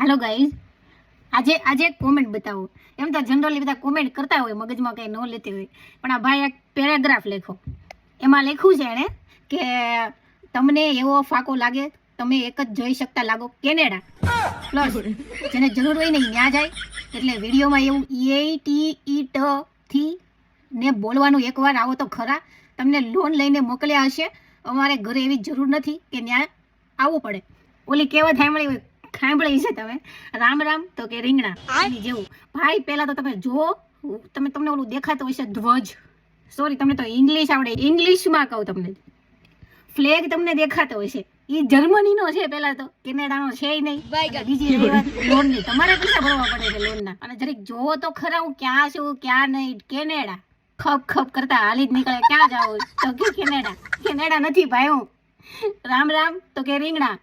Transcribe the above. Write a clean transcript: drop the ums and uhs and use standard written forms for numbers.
Hello guys, આજે comment બતાવો. એમ તો જનરલી બધા કોમેન્ટ કરતા હોય, મગજમાં કંઈ ન લેતી હોય, પણ આ ભાઈ એક પેરેગ્રાફ લખ્યો. એમાં લખ્યું છે એણે કે તમને એવો ફાકો લાગે તમે એક જ જોઈ શકતા લાગો કેનેડા, પ્લસ જેને જરૂર હોય ને ત્યાં જાય. એટલે વિડીયોમાં એવું EATET થી ને બોલવાનું એકવાર આવો તો ખરા. તમને લોન લઈને મોકલ્યા હશે, અમારે ઘરે એવી જરૂર નથી કે ત્યાં આવવું પડે. ઓલી કહેવત સાંભળી છે તમે, રામ રામ તો કે રીંગણા એની જેવું. ભાઈ પહેલા તો તમે જુઓ, તમને ઓલું દેખાતું હશે ધ્વજ, સોરી તમને તો ઇંગ્લિશ આવડે, ઇંગ્લિશમાં કહું તમને, ફ્લેગ તમને દેખાતો હશે, એ જર્મનીનો છે પહેલા તો, કેનેડાનો છે નહીં. બીજી વાત લોનની, તમારે પૈસા ભરવા પડે છે લોનના. અને જરીક જોવો તો ખરા હું ક્યાં છું ક્યાં નહીં. કેનેડા ખપ ખપ કરતા હાલી જ નીકળે, ક્યાં જાવ તો કે કેનેડા નથી ભાઈ, હું રામ રામ તો કે રીંગણા.